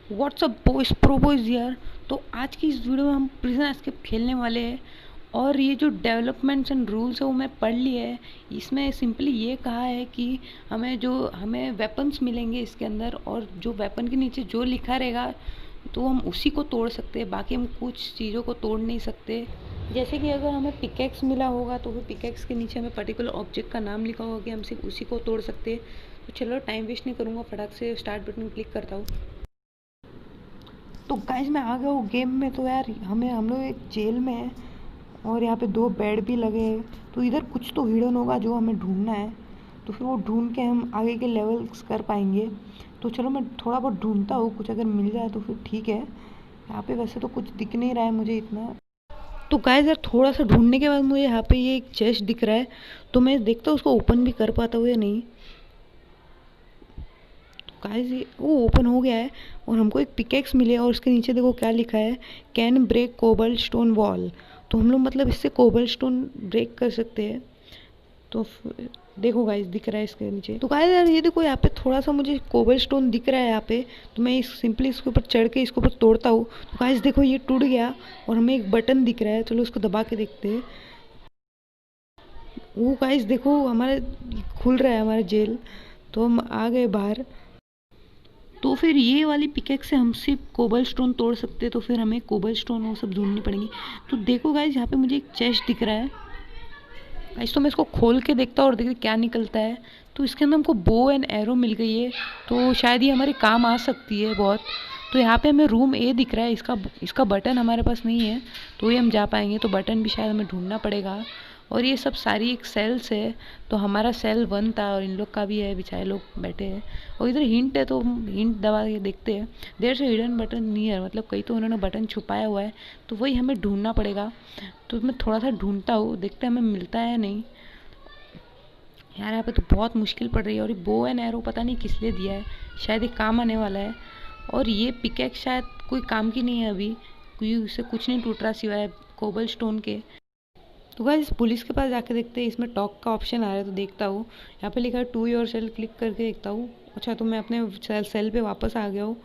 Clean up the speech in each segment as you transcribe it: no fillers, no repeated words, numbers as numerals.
WhatsApp boys pro boys यार। तो आज की इस वीडियो में हम प्रिजन एस्केप खेलने वाले हैं। और ये जो डेवलपमेंट्स एंड रूल्स है वो मैं पढ़ लिए है। इसमें सिंपली ये कहा है कि हमें वेपन्स मिलेंगे इसके अंदर, और जो वेपन के नीचे जो लिखा रहेगा तो हम उसी को तोड़ सकते हैं, बाकी हम कुछ चीज़ों को तोड़ नहीं सकते। जैसे कि अगर हमें पिकेक्स मिला होगा तो फिर पिकेक्स के नीचे हमें पर्टिकुलर ऑब्जेक्ट का नाम लिखा होगा कि हम सिर्फ उसी को तोड़ सकते हैं। तो चलो टाइम वेस्ट नहीं करूँगा, फटाक से स्टार्ट बटन क्लिक करता हूँ। तो गाइस मैं आ गया हूँ गेम में। तो यार हम लोग एक जेल में हैं और यहाँ पे 2 बेड भी लगे हैं। तो इधर कुछ तो हिडन होगा जो हमें ढूंढना है, तो फिर वो ढूंढ के हम आगे के लेवल्स कर पाएंगे। तो चलो मैं थोड़ा बहुत ढूंढता हूँ, कुछ अगर मिल जाए तो फिर ठीक है। यहाँ पे वैसे तो कुछ दिख नहीं रहा है मुझे इतना। तो गाइस यार थोड़ा सा ढूंढने के बाद मुझे यहाँ पे ये एक चेस्ट दिख रहा है। तो मैं देखता हूँ उसको ओपन भी कर पाता हूँ या नहीं। गाइस ये वो ओपन हो गया है और हमको एक पिकेक्स मिले और उसके नीचे देखो क्या लिखा है, can break cobble stone wall. तो हम लोग मतलब इससे कोबल स्टोन ब्रेक कर सकते हैं। तो देखो गाइस दिख रहा है इसके नीचे। तो गाइस यार ये देखो यहाँ पे थोड़ा सा मुझे कोबल स्टोन दिख रहा है यहाँ पे। तो मैं सिंपली इसके ऊपर चढ़ के इसके ऊपर तोड़ता हूँ। तो गाइस देखो ये टूट गया और हमें एक बटन दिख रहा है, चलो उसको दबा के देखते हैं। वो गाइस देखो हमारा खुल रहा है हमारा जेल। तो हम आ गए बाहर। तो फिर ये वाली पिकेक्स से हम सिर्फ कोबल स्टोन तोड़ सकते हैं, तो फिर हमें कोबल स्टोन वो सब ढूंढनी पड़ेंगी। तो देखो गाइस यहाँ पे मुझे एक चेस्ट दिख रहा है गाइस। तो मैं इसको खोल के देखता हूँ और देखते क्या निकलता है। तो इसके अंदर हमको बो एंड एरो मिल गई है, तो शायद ये हमारे काम आ सकती है बहुत। तो यहाँ पे हमें रूम ए दिख रहा है, इसका बटन हमारे पास नहीं है तो ये हम जा पाएंगे। तो बटन भी शायद हमें ढूंढना पड़ेगा। और ये सब सारी एक सेल्स है। तो हमारा सेल 1 था और इन लोग का भी है, बेचारे लोग बैठे हैं। और इधर हिंट है तो हम हिंट दबा के देखते हैं। देयर से हिडन बटन नियर, मतलब कहीं तो उन्होंने बटन छुपाया हुआ है, तो वही हमें ढूंढना पड़ेगा। तो मैं थोड़ा सा ढूंढता हूँ, देखते हैं हमें मिलता है नहीं। यार यहाँ पे तो बहुत मुश्किल पड़ रही है। और ये बो एंड एरो पता नहीं किस लिए दिया है, शायद ये काम आने वाला है। और ये पिकेक्स शायद कोई काम की नहीं है अभी, क्योंकि उससे कुछ नहीं टूट रहा सिवाय कोबल स्टोन के। तो गाइस पुलिस के पास जाके देखते हैं, इसमें टॉक का ऑप्शन आ रहा है तो देखता हूँ। यहाँ पे लिखा है टू योर सेल, क्लिक करके देखता हूँ। अच्छा तो मैं अपने सेल पे वापस आ गया हूँ।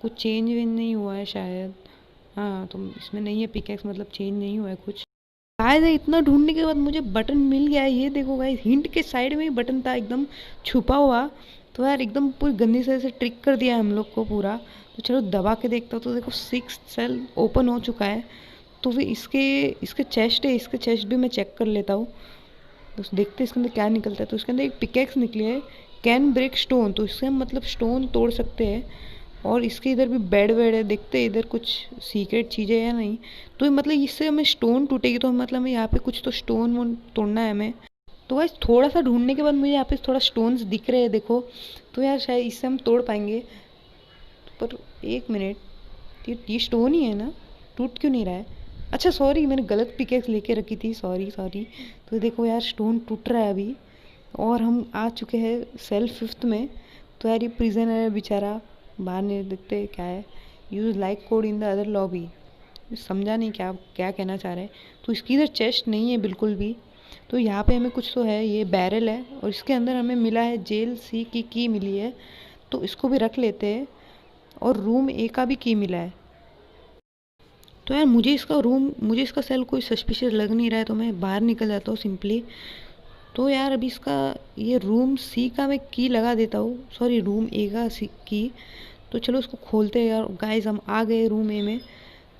कुछ चेंज वेंज नहीं हुआ है शायद। हाँ तो इसमें नहीं है पिकेक्स, मतलब चेंज नहीं हुआ है कुछ। शायद इतना ढूंढने के बाद मुझे बटन मिल गया है। ये देखो गाइस हिंट के साइड में ही बटन था एकदम छुपा हुआ। तो यार एकदम पूरी गंदी तरह से ट्रिक कर दिया हम लोग को पूरा। तो चलो दबा के देखता हूँ। तो देखो 6 सेल ओपन हो चुका है। तो फिर इसके इसके चेस्ट है, इसके चेस्ट भी मैं चेक कर लेता हूँ। तो देखते हैं इसके अंदर क्या निकलता है। तो इसके अंदर एक पिकेक्स निकली है, कैन ब्रेक स्टोन। तो इससे हम मतलब स्टोन तोड़ सकते हैं। और इसके इधर भी बेड वेड है, देखते हैं इधर कुछ सीक्रेट चीज़ें या नहीं। तो मतलब इससे हमें स्टोन टूटेगी, तो मतलब हमें यहाँ पे कुछ तो स्टोन वोन तोड़ना है हमें। तो गाइस थोड़ा सा ढूंढने के बाद मुझे यहाँ पे थोड़ा स्टोन्स दिख रहे हैं देखो। तो यार शायद इससे हम तोड़ पाएंगे। पर एक मिनट, ये स्टोन ही है ना, टूट क्यों नहीं रहा है? अच्छा सॉरी, मैंने गलत पिकेक्स लेके रखी थी, सॉरी सॉरी। तो देखो यार स्टोन टूट रहा है अभी। और हम आ चुके हैं सेल 5th में। तो यार ये प्रिजनर है बेचारा, बाहर नहीं देखते क्या है। Use like code in the other lobby. समझा नहीं क्या क्या कहना चाह रहे हैं। तो इसकी इधर चेस्ट नहीं है बिल्कुल भी। तो यहाँ पे हमें कुछ तो है, ये बैरल है और इसके अंदर हमें मिला है जेल सी की की मिली है। तो इसको भी रख लेते हैं। और रूम ए का भी की मिला है। तो यार मुझे इसका सेल कोई सस्पिशियस लग नहीं रहा है, तो मैं बाहर निकल जाता हूँ सिंपली। तो यार अभी इसका ये रूम सी का मैं की लगा देता हूँ, सॉरी रूम ए का सी की। तो चलो उसको खोलते हैं यार। गाइस हम आ गए रूम ए में।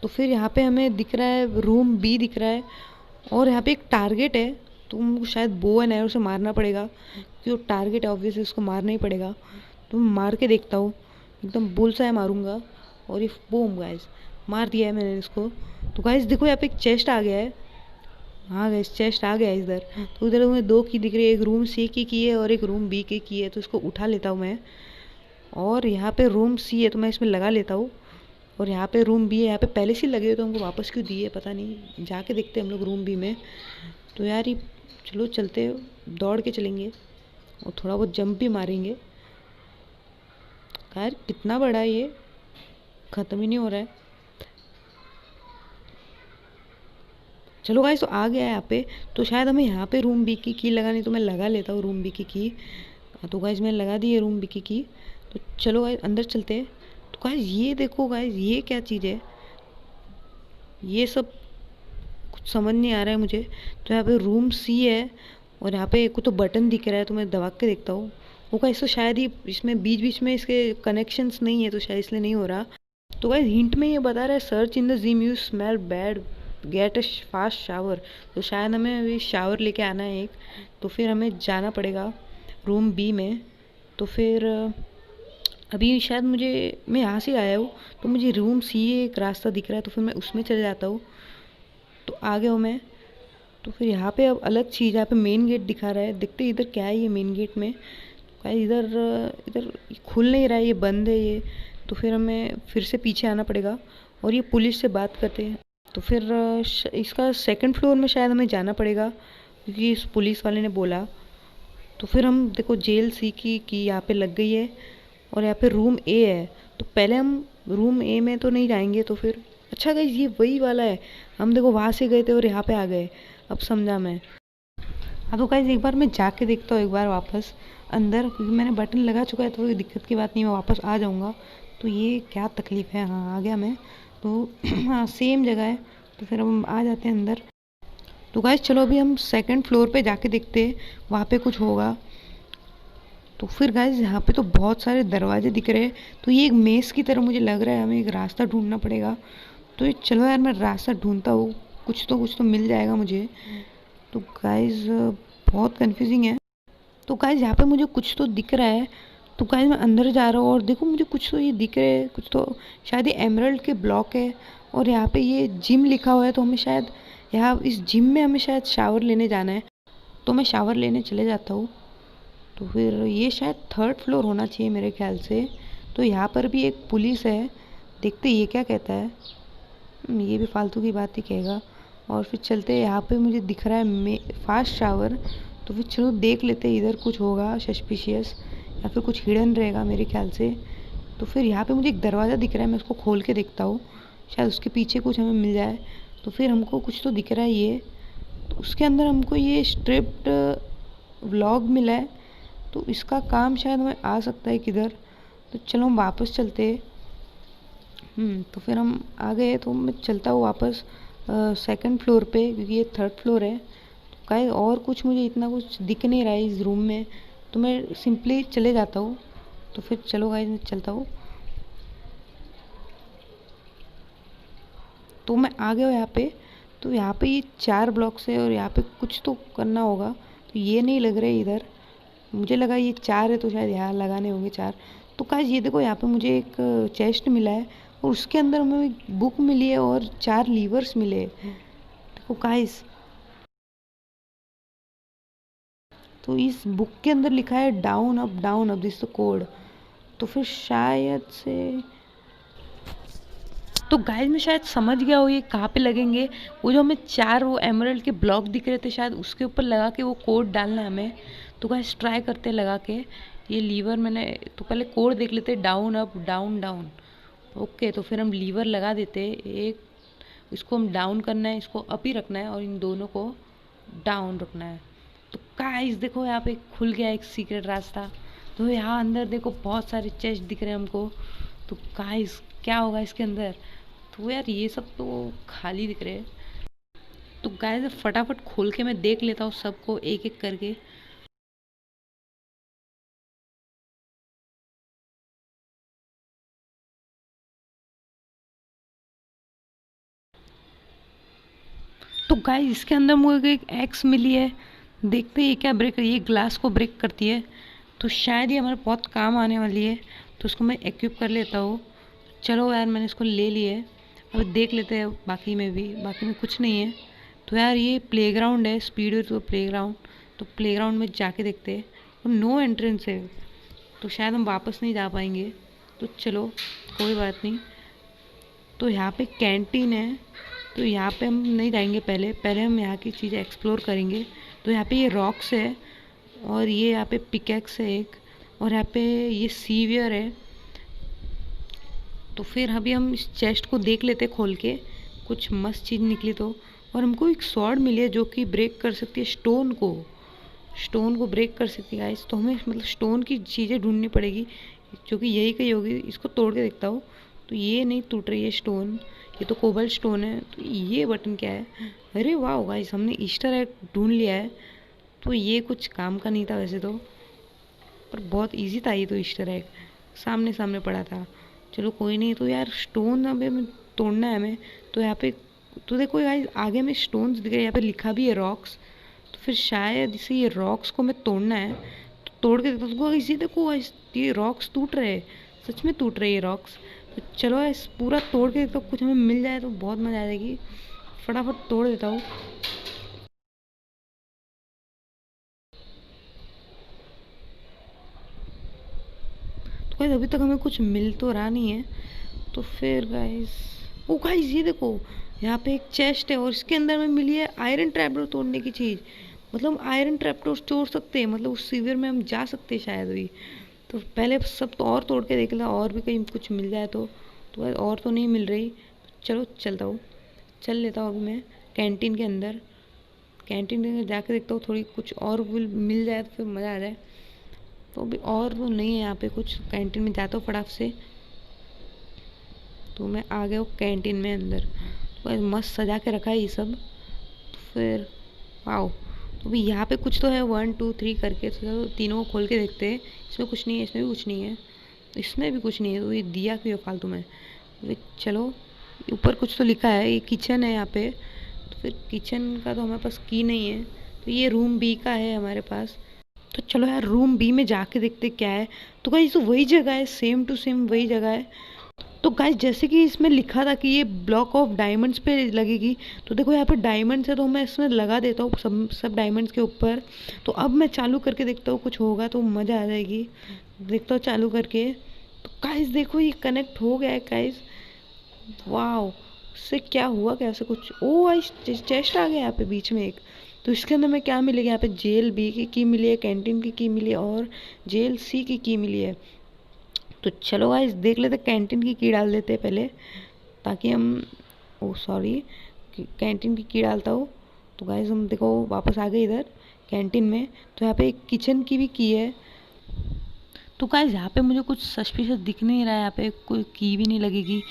तो फिर यहाँ पे हमें दिख रहा है रूम बी दिख रहा है। और यहाँ पे एक टारगेट है, तो हमको शायद बो एंड एरो से मारना पड़ेगा, क्योंकि वो टारगेट है ऑब्वियसली उसको मारना ही पड़ेगा। तो मैं मार के देखता हूँ, एकदम बुलसाई मारूंगा। और ये बूम गाइस मार दिया है मैंने इसको। तो गाइस देखो यहाँ पे एक चेस्ट आ गया है। हाँ गाइस चेस्ट आ गया है इधर। तो इधर मुझे 2 की दिख रही है, एक रूम सी की है और एक रूम बी की है। तो इसको उठा लेता हूँ मैं। और यहाँ पे रूम सी है तो मैं इसमें लगा लेता हूँ। और यहाँ पे रूम बी है, यहाँ पे पहले से लगे हुए तो हमको वापस क्यों दिए पता नहीं, जाके देखते हैं हम लोग रूम बी में। तो यार ये चलो चलते, दौड़ के चलेंगे और थोड़ा बहुत जंप भी मारेंगे। यार कितना बड़ा है ये, ख़त्म ही नहीं हो रहा है। चलो गाइस तो आ गया है यहाँ पे। तो शायद हमें यहाँ पे रूम बी की लगानी, तो मैं लगा लेता हूँ रूम बी की। तो गाइस मैंने लगा दी है रूम बी की। तो चलो गाइस अंदर चलते हैं। तो गाइस ये देखो गाइस, ये क्या चीज़ है, ये सब कुछ समझ नहीं आ रहा है मुझे। तो यहाँ पे रूम सी है और यहाँ पे कुछ तो बटन दिख रहा है, तो मैं दबा के देखता हूँ। वो गाइस तो शायद ही इसमें बीच बीच में इसके कनेक्शंस नहीं है, तो शायद इसलिए नहीं हो रहा। तो गाइस हिंट में ये बता रहा है search in the gym you smell bad get a fast shower. तो शायद हमें अभी शावर लेके आना है एक, तो फिर हमें जाना पड़ेगा रूम बी में। तो फिर अभी शायद मैं यहाँ से आया हूँ, तो मुझे रूम सी एक रास्ता दिख रहा है, तो फिर मैं उसमें चले जाता हूँ। तो आ गया हूँ मैं। तो फिर यहाँ पे अब अलग चीज़, यहाँ पे मेन गेट दिखा रहा है, देखते इधर क्या है ये मेन गेट में। इधर इधर खुल नहीं रहा है, ये बंद है ये। तो फिर हमें फिर से पीछे आना पड़ेगा और ये पुलिस से बात करते हैं। तो फिर इसका सेकंड फ्लोर में शायद हमें जाना पड़ेगा, क्योंकि इस पुलिस वाले ने बोला। तो फिर हम देखो जेल सी की यहाँ पे लग गई है और यहाँ पे रूम ए है। तो पहले हम रूम ए में तो नहीं जाएंगे, तो फिर अच्छा गाइस ये वही वाला है, हम देखो वहाँ से गए थे और यहाँ पे आ गए, अब समझा मैं। हाँ तो गाइस एक बार मैं जाके देखता हूँ एक बार वापस अंदर, क्योंकि मैंने बटन लगा चुका है, तो कोई दिक्कत की बात नहीं, मैं वापस आ जाऊँगा। तो ये क्या तकलीफ़ है, हाँ आ गया मैं। तो हाँ सेम जगह है, तो फिर हम आ जाते हैं अंदर। तो गाइस चलो अभी हम सेकंड फ्लोर पे जाके देखते हैं, वहाँ पे कुछ होगा। तो फिर गाइस यहाँ पे तो बहुत सारे दरवाजे दिख रहे हैं, तो ये एक मेज़ की तरह मुझे लग रहा है, हमें एक रास्ता ढूंढना पड़ेगा। तो ये चलो यार मैं रास्ता ढूंढता हूँ, कुछ तो मिल जाएगा मुझे। तो गाइस बहुत कंफ्यूजिंग है। तो गाइस यहाँ पे मुझे कुछ तो दिख रहा है। तो गाइस मैं अंदर जा रहा हूँ और देखो मुझे कुछ तो ये दिख रहे हैं, कुछ तो शायद ये एमरल्ड के ब्लॉक है। और यहाँ पे ये जिम लिखा हुआ है, तो हमें शायद यहाँ इस जिम में हमें शायद शावर लेने जाना है। तो मैं शावर लेने चले जाता हूँ। तो फिर ये शायद थर्ड फ्लोर होना चाहिए मेरे ख्याल से। तो यहाँ पर भी एक पुलिस है, देखते ये क्या कहता है। ये भी फालतू की बात ही कहेगा। और फिर चलते यहाँ पे मुझे दिख रहा है फास्ट शावर। तो फिर चलो देख लेते हैं, इधर कुछ होगा सस्पिशियस या फिर कुछ हिडन रहेगा मेरे ख्याल से। तो फिर यहाँ पे मुझे एक दरवाज़ा दिख रहा है, मैं उसको खोल के देखता हूँ, शायद उसके पीछे कुछ हमें मिल जाए। तो फिर हमको कुछ तो दिख रहा है ये, तो उसके अंदर हमको ये स्ट्रिप्ड व्लॉग मिला है। तो इसका काम शायद हमें आ सकता है किधर। तो चलो हम वापस चलते हैं। तो फिर हम आ गए, तो मैं चलता हूँ वापस सेकंड फ्लोर पे, क्योंकि ये थर्ड फ्लोर है। तो कहीं और कुछ मुझे इतना कुछ दिख नहीं रहा है इस रूम में, तो मैं सिंपली चले जाता हूँ। तो फिर चलो गाइस मैं चलता हूँ। तो मैं आ गया हूँ यहाँ पे। तो यहाँ पे ये 4 ब्लॉक्स है और यहाँ पे कुछ तो करना होगा। तो ये नहीं लग रहा है इधर, मुझे लगा ये 4 है, तो शायद यहाँ लगाने होंगे 4। तो गाइस ये देखो यहाँ पे मुझे एक चेस्ट मिला है और उसके अंदर हमें एक बुक मिली है और 4 लीवर्स मिले। देखो गाइस, तो इस बुक के अंदर लिखा है down up this the code. तो फिर शायद से, तो गाइस मैं शायद समझ गया हूँ ये कहाँ पे लगेंगे। वो जो हमें 4 वो एमरल्ड के ब्लॉक दिख रहे थे, शायद उसके ऊपर लगा के वो कोड डालना है हमें। तो गाइस ट्राई करते हैं लगा के ये लीवर। मैंने तो पहले कोड देख लेते, down up down down. Okay, तो फिर हम लीवर लगा देते एक, इसको हम डाउन करना है, इसको अप ही रखना है और इन दोनों को डाउन रखना है। तो गाइस देखो यहाँ पे खुल गया एक सीक्रेट रास्ता। तो यहाँ अंदर देखो बहुत सारे चेस्ट दिख रहे हैं हमको। तो गाइस क्या होगा इसके अंदर। तो यार ये सब तो खाली दिख रहे हैं। तो गाइस फटाफट खोल के मैं देख लेता हूँ सबको एक एक करके। तो गाइस इसके अंदर मुझे एक एक्स मिली है, देखते हैं ये क्या ब्रेक, ये ग्लास को ब्रेक करती है। तो शायद ये हमारे बहुत काम आने वाली है, तो उसको मैं इक्विप कर लेता हूँ। चलो यार मैंने इसको ले लिया है, अब देख लेते हैं बाकी में भी। बाकी में कुछ नहीं है। तो यार ये प्लेग्राउंड है, स्पीड तो प्लेग्राउंड। तो प्लेग्राउंड में जाके देखते हैं, और नो एंट्रेंस है, तो शायद हम वापस नहीं जा पाएंगे। तो चलो कोई बात नहीं। तो यहाँ पे कैंटीन है, तो यहाँ पे हम नहीं जाएंगे, पहले पहले हम यहाँ की चीज़ें एक्सप्लोर करेंगे। तो यहाँ पे ये रॉक्स है और ये यहाँ पे पिकेक्स है एक, और यहाँ पे ये सीवियर है। तो फिर अभी हम इस चेस्ट को देख लेते खोल के, कुछ मस्त चीज़ निकली तो। और हमको एक स्वॉर्ड मिली है जो कि ब्रेक कर सकती है स्टोन को ब्रेक कर सकती है गाइस। तो हमें मतलब स्टोन की चीज़ें ढूंढनी पड़ेगी, क्योंकि यही कही होगी। इसको तोड़ के देखता हूँ तो ये नहीं टूट रही है स्टोन, ये तो कोबल स्टोन है। तो ये बटन क्या है? अरे वाह गाइस, हमने ईस्टर एग ढूंढ लिया है। तो ये कुछ काम का नहीं था वैसे तो, पर बहुत इजी था ये तो। ईस्टर एग सामने सामने पड़ा था। चलो कोई नहीं। तो यार स्टोन अभी हमें तोड़ना है हमें। तो यहाँ पे तो देखो गाइस, आगे में स्टोन्स दिख रहे हैं, यहाँ पे लिखा भी है रॉक्स। तो फिर शायद इसे ये रॉक्स को हमें तोड़ना है। तो तोड़ के देखो गाइस, ये देखो गाइस, ये रॉक्स टूट रहे हैं, सच में टूट रहे हैं ये रॉक्स। तो चलो इस पूरा तोड़ के देखो, कुछ हमें मिल जाए तो बहुत मजा आ जाएगी। फटाफट तोड़ देता हूँ। तो गाइस अभी तक हमें कुछ मिल तो रहा नहीं है। तो फिर गाइस, ओ गाइस ये देखो, यहाँ पे एक चेस्ट है और इसके अंदर में मिली है आयरन ट्रैपडोर तोड़ने की चीज़। मतलब हम आयरन ट्रैपडोर तोड़ सकते हैं, मतलब उस सीवियर में हम जा सकते हैं शायद भी। तो पहले सब तो और तोड़ के देख ला, और भी कहीं कुछ मिल जाए तो गाइस और तो नहीं मिल रही। चलो चलता हूँ, चल लेता हूँ अभी मैं कैंटीन के अंदर। कैंटीन के अंदर जाके देखता हूँ थोड़ी कुछ और मिल जाए तो फिर मज़ा आ जाए। तो अभी और तो नहीं है यहाँ पे कुछ। कैंटीन में जाता हूँ फटाक से। तो मैं आ गया हूँ कैंटीन में अंदर। तो मस्त सजा के रखा है ये सब। तो फिर वाओ, तो अभी यहाँ पे कुछ तो है 1 2 3 करके। तो तीनों को खोल के देखते हैं। इसमें कुछ नहीं है, इसमें भी कुछ नहीं है, इसमें भी कुछ नहीं है। तो ये दिया क्यों है फालतू में? तो चलो, ऊपर कुछ तो लिखा है, ये किचन है यहाँ पे। तो फिर किचन का तो हमारे पास की नहीं है। तो ये रूम बी का है हमारे पास। तो चलो यार रूम बी में जाके देखते क्या है। तो गाइस तो वही जगह है, सेम टू सेम वही जगह है। तो गाइस जैसे कि इसमें लिखा था कि ये ब्लॉक ऑफ डायमंड्स पे लगेगी। तो देखो यहाँ पे डायमंड्स है, तो मैं इसमें लगा देता हूँ सब सब डायमंड्स के ऊपर। तो अब मैं चालू करके देखता हूँ, कुछ होगा तो मज़ा आ जाएगी। देखता हूँ चालू करके। तो गाइस देखो ये कनेक्ट हो गया है गाइस। वाओ, उससे क्या हुआ, कैसे कुछ। ओ गाइस चेस्ट आ गया यहाँ पे बीच में एक। तो इसके अंदर में क्या मिलेगा? यहाँ पे जेल बी की मिली है, कैंटीन की मिली है, और जेल सी की मिली है। तो चलो गाइस देख लेते, कैंटीन की डाल देते हैं पहले, ताकि हम, ओ सॉरी, कैंटीन की डालता हूँ। तो गाइस हम देखो वापस आ गए इधर कैंटीन में। तो यहाँ पे एक किचन की भी की है। तो गाइस यहाँ पे मुझे कुछ सस्पिशियस दिख नहीं रहा है, यहाँ पे कोई की भी नहीं लगेगी।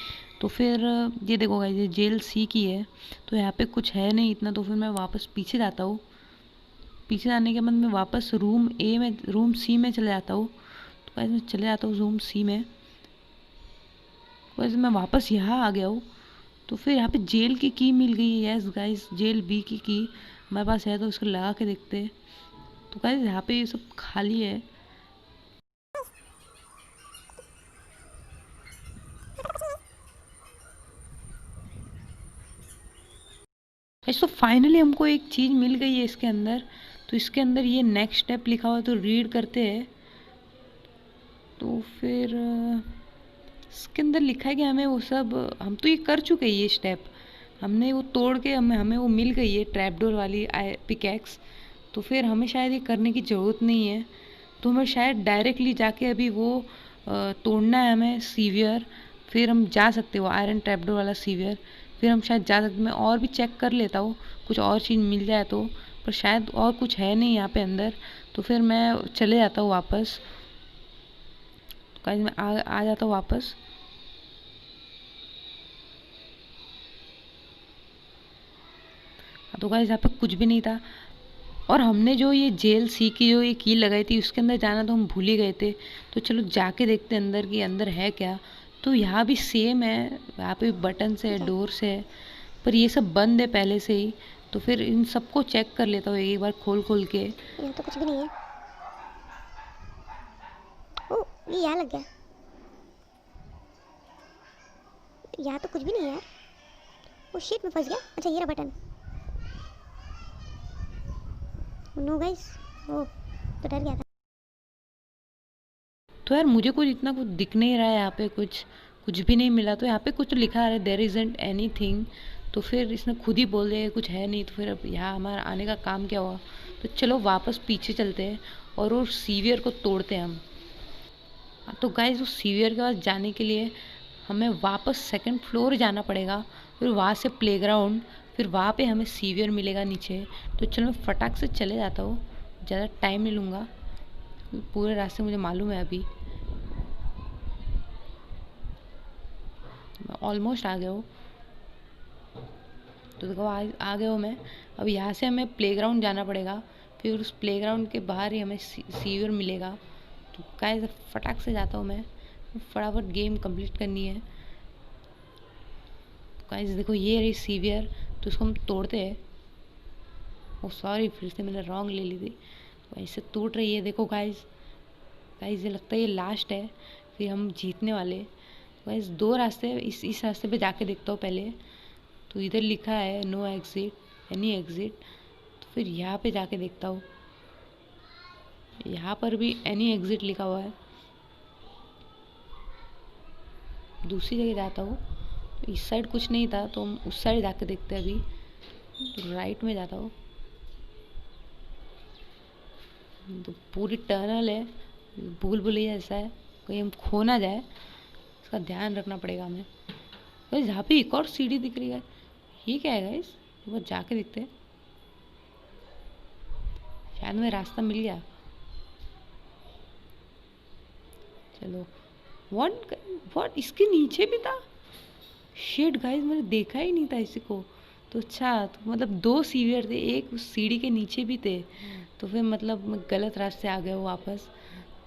तो फिर ये देखो गाइस, ये जेल सी की है। तो यहाँ पे कुछ है नहीं इतना। तो फिर मैं वापस पीछे जाता हूँ। पीछे जाने के बाद मैं वापस रूम सी में चले जाता हूँ। तो गाइस मैं चले जाता हूँ रूम सी में। वैसे मैं वापस यहाँ आ गया हूँ। तो फिर यहाँ पे जेल की मिल गई है। यस गाइस, जेल बी की हमारे पास है। तो इसको लगा के देखते हैं। तो गाइस यहाँ पे ये सब खाली है। गाइस तो फाइनली हमको एक चीज़ मिल गई है इसके अंदर। तो इसके अंदर ये नेक्स्ट स्टेप लिखा हुआ है, तो रीड करते हैं। तो फिर इसके अंदर लिखा है कि हमें वो सब, हम तो ये कर चुके हैं ये स्टेप। हमने वो तोड़ के हमें वो मिल गई है ट्रैपडोर वाली पिकैक्स। तो फिर हमें शायद ये करने की ज़रूरत नहीं है। तो हमें शायद डायरेक्टली जाके अभी वो तोड़ना है हमें सीवियर। फिर हम जा सकते हो आयरन ट्रैपडोर वाला सीवियर। फिर हम शायद जा सकते। मैं और भी चेक कर लेता हूँ, कुछ और चीज़ मिल जाए तो। पर शायद और कुछ है नहीं यहाँ पे अंदर। तो फिर मैं चले जाता हूँ वापस। गाइस मैं आ जाता हूँ वापस। तो गाइस यहाँ पे कुछ भी नहीं था। और हमने जो ये जेल सी की जो ये की लगाई थी, उसके अंदर जाना तो हम भूल ही गए थे। तो चलो जाके देखते हैं अंदर कि अंदर है क्या। तो यहाँ भी सेम है, यहाँ पे बटन से है, डोर से है, पर ये सब बंद है पहले से ही। तो फिर इन सबको चेक कर लेता हूँ एक बार खोल खोल के। यहाँ तो कुछ भी नहीं है। ओ ये यहाँ लग गया। यहाँ तो कुछ भी नहीं है यार। ओ शिट, में फंस गया। अच्छा ये रहा बटन। नो गाइस, ओ तो डर गया था। तो यार मुझे कुछ इतना कुछ दिख नहीं रहा है यहाँ पे, कुछ भी नहीं मिला। तो यहाँ पे कुछ लिखा है देयर इजंट एनीथिंग। तो फिर इसने खुद ही बोल दिया कुछ है नहीं। तो फिर अब यहाँ हमारा आने का काम क्या हुआ। तो चलो वापस पीछे चलते हैं और वो सीवियर को तोड़ते हैं हम। तो गाइस उस सीवियर के पास जाने के लिए हमें वापस सेकंड फ्लोर जाना पड़ेगा। फिर वहाँ से प्लेग्राउंड, फिर वहाँ पे हमें सीवियर मिलेगा नीचे। तो चलो मैं फटाक से चले जाता हूँ, ज़्यादा टाइम नहीं लूँगा, पूरे रास्ते मुझे मालूम है अभी। ऑलमोस्ट आ गया हूँ। तो देखो आ गया हूँ मैं। अब यहाँ से हमें प्लेग्राउंड जाना पड़ेगा, फिर उस प्लेग्राउंड के बाहर ही हमें सीवर मिलेगा। तो गाइस फटाक से जाता हूँ मैं, फटाफट गेम कंप्लीट करनी है। गाइस देखो ये रही सीवियर, तो इसको हम तोड़ते हैं। ओ सॉरी, फिर से मैंने रॉन्ग ले ली थी। तो ऐसे टूट रही है, देखो गाइस। गाइस ये लगता है ये लास्ट है, फिर हम जीतने वाले। गाइस 2 रास्ते, इस रास्ते पे जाके देखता हूँ पहले। तो इधर लिखा है नो एग्जिट, एनी एग्जिट। तो फिर यहाँ पे जाके देखता हूँ, यहाँ पर भी एनी एग्जिट लिखा हुआ है। दूसरी जगह जाता हूँ, तो इस साइड कुछ नहीं था, तो हम उस साइड जाके देखते हैं। अभी तो राइट में जाता हूँ, तो पूरी टनल है, भूल भुलैया ऐसा है, कहीं हम खो ना जाए, इसका ध्यान रखना पड़ेगा हमें। गाइस यहाँ पे एक और सीढ़ी दिख रही है, ये क्या है गाइस? एक बार जाके देखते हैं, शायद हमें रास्ता मिल गया। चलो। व्हाट इसके नीचे भी था? शिट गाइस, मैंने देखा ही नहीं था इसी को। तो अच्छा, तो मतलब 2 सीवियर थे, एक उस सीढ़ी के नीचे भी थे। तो फिर मतलब मैं गलत रास्ते आ गया हूँ वापस।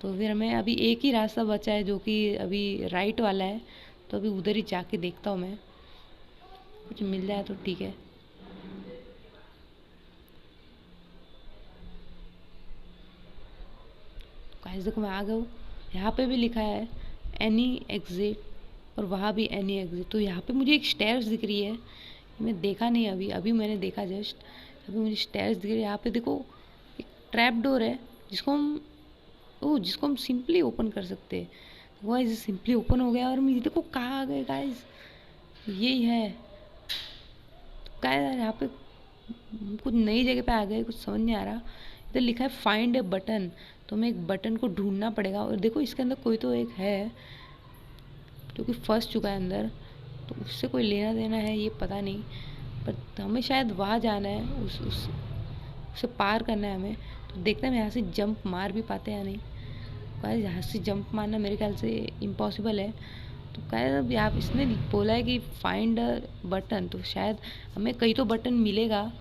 तो फिर हमें अभी एक ही रास्ता बचा है, जो कि अभी राइट वाला है। तो अभी उधर ही जाके देखता हूँ मैं, कुछ मिल जाए तो ठीक है। गाइस देखो मैं आ गया हूँ, यहाँ पे भी लिखा है एनी एग्जिट, और वहाँ भी एनी एग्जिट। तो यहाँ पे मुझे एक स्टेयर्स दिख रही है, मैं देखा नहीं अभी, अभी मैंने देखा जस्ट। अभी मुझे स्टेयर्स दिख रही है। यहाँ पे देखो एक ट्रैप डोर है, जिसको हम सिंपली ओपन कर सकते हैं। तो गाइस सिंपली ओपन हो गया, और मुझे देखो कहाँ आ गए गाइस, यही है। तो गाइस यहाँ पे कुछ नई जगह पे आ गए, कुछ समझ नहीं आ रहा। इधर लिखा है फाइंड ए बटन, तो हमें एक बटन को ढूंढना पड़ेगा। और देखो इसके अंदर कोई तो एक है जो कि फंस चुका है अंदर, तो उससे कोई लेना देना है ये पता नहीं, पर हमें शायद वहाँ जाना है, उसे पार करना है हमें। तो देखते हैं हम यहाँ से जंप मार भी पाते हैं या नहीं। गाइस यहाँ से जंप मारना मेरे ख्याल से इम्पॉसिबल है। तो गाइस अब यहाँ इसने बोला है कि फाइंड अ बटन, तो शायद हमें कहीं तो बटन मिलेगा,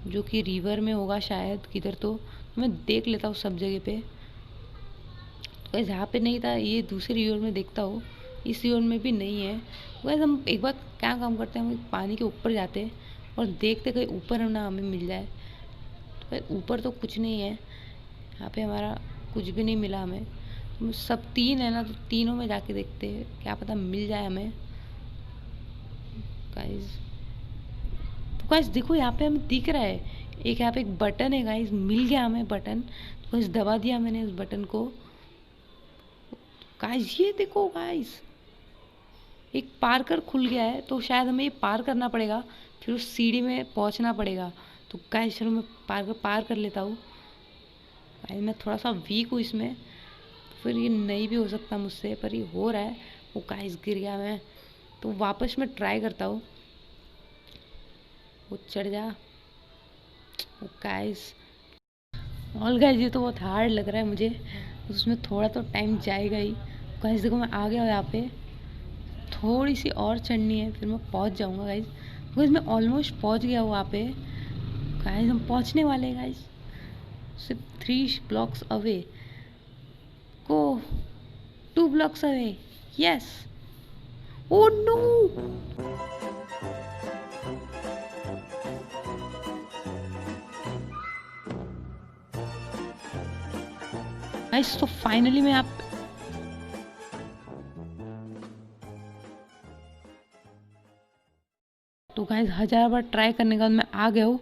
जो कि रिवर में होगा शायद किधर। तो मैं देख लेता हूँ सब जगह पे। तो गाइस यहाँ पे नहीं था, ये दूसरे रिवर में देखता हूँ, इस रिवर में भी नहीं है। गाइस हम एक बार क्या काम करते हैं, हम पानी के ऊपर जाते हैं और देखते कहीं ऊपर ना हमें मिल जाए। तो गाइस ऊपर तो कुछ नहीं है, यहाँ पे हमारा कुछ भी नहीं मिला हमें। तो सब 3 है ना, तो तीनों में जाके देखते हैं, क्या पता मिल जाए हमें। गाइस तो गाइस देखो यहाँ पे हमें दिख रहा है, एक यहाँ पे एक बटन है गाइस, मिल गया हमें बटन। तो गाइस दबा दिया मैंने उस बटन को। गाइस ये देखो गाइस, एक पार कर खुल गया है, तो शायद हमें ये पार करना पड़ेगा, फिर उस सीढ़ी में पहुंचना पड़ेगा। तो गाइस चलो मैं पार कर लेता हूँ। गाइस मैं थोड़ा सा वीक हूँ इसमें, फिर ये नहीं भी हो सकता मुझसे, पर ये हो रहा है। वो गाइस गिर गया मैं, तो वापस मैं ट्राई करता हूँ। वो चढ़ जा। वो गाइस ऑल गाइस, ये तो बहुत हार्ड लग रहा है मुझे, उसमें थोड़ा तो टाइम जाएगा ही। गाइस देखो मैं आ गया हूँ यहाँ पे, थोड़ी सी और चढ़नी है, फिर मैं पहुँच जाऊँगा गाइस। गाइस मैं ऑलमोस्ट पहुँच गया हूँ वहाँ पे। गाइस हम पहुँचने वाले हैं गाइस, सिर्फ 3 ब्लॉक्स अवे। गो 2 blocks away. Yes. Oh no! Guys, तो फाइनली मैं आप तो गाइस 1000 बार ट्राई करने के बाद मैं आ गया हूँ,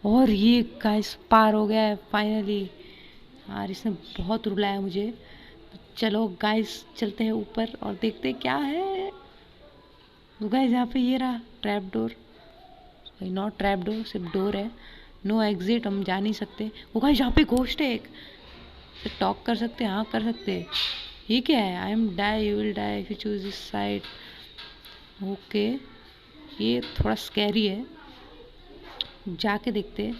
और ये गाइस पार हो गया है फाइनली। यार इसने बहुत रुलाया मुझे। चलो गाइस चलते हैं ऊपर और देखते हैं क्या है। तो गाइस यहाँ पे ये रहा trap door, not trap door, सिर्फ डोर है। नो एग्जिट, हम जा नहीं सकते। वो गाइस यहाँ पे घोस्ट है एक, टॉक कर सकते हैं, हाँ कर सकते हैं। ये क्या है? I am die, you will die if you choose this side. Okay, ये थोड़ा स्कैरी है, जाके देखते हैं।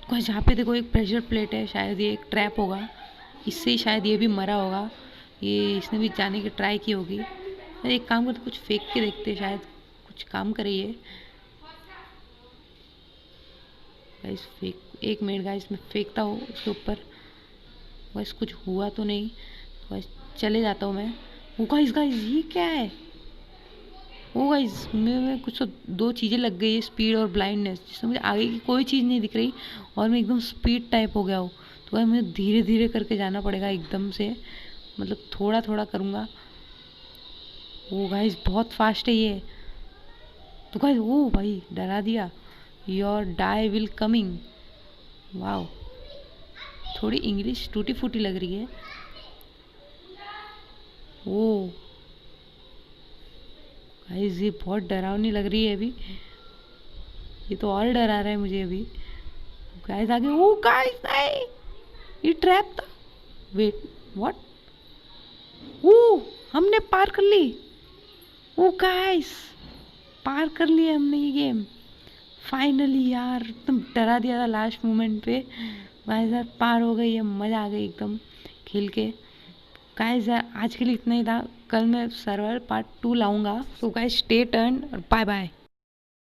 गाइस यहाँ पे देखो एक प्रेशर प्लेट है, शायद ये एक ट्रैप होगा, इससे ही शायद ये भी मरा होगा, ये इसने भी जाने की ट्राई की होगी। एक काम करते, कुछ फेंक के देखते, शायद कुछ काम करे ये। गाइस फेंक, 1 मिनट गाइस मैं फेंकता हूँ उसके ऊपर। बस कुछ हुआ तो नहीं, बस चले जाता हूँ मैं। ओ गाइस गाइस ये क्या है? ओ गाइस मैं कुछ तो 2 चीज़ें लग गई है, स्पीड और ब्लाइंडनेस, जिससे मुझे आगे की कोई चीज़ नहीं दिख रही और मैं एकदम स्पीड टाइप हो गया हूँ। तो भाई मुझे धीरे धीरे करके जाना पड़ेगा एकदम से, मतलब थोड़ा थोड़ा करूँगा। ओ गाइस बहुत फास्ट है ये तो गाइस। ओ भाई डरा दिया। Your die will coming. Wow, थोड़ी इंग्लिश टूटी फूटी लग रही है। ओ गाइस ये बहुत डरावनी लग रही है अभी, ये तो और डरा रहा है मुझे अभी। गाइस आगे, ओ गाइस नहीं, ये ट्रैप था। Wait what? ओ हमने पार कर ली। ओ गाइस पार कर लिया हमने ये गेम फाइनली। यार तुम डरा दिया था लास्ट मोमेंट पे, गाइस यार पार हो गई है, मज़ा आ गई एकदम खेल के। गाइस यार आज के लिए इतना ही था, कल मैं सर्वाइवल पार्ट 2 लाऊंगा। तो गाइस स्टे टर्न और बाय बाय।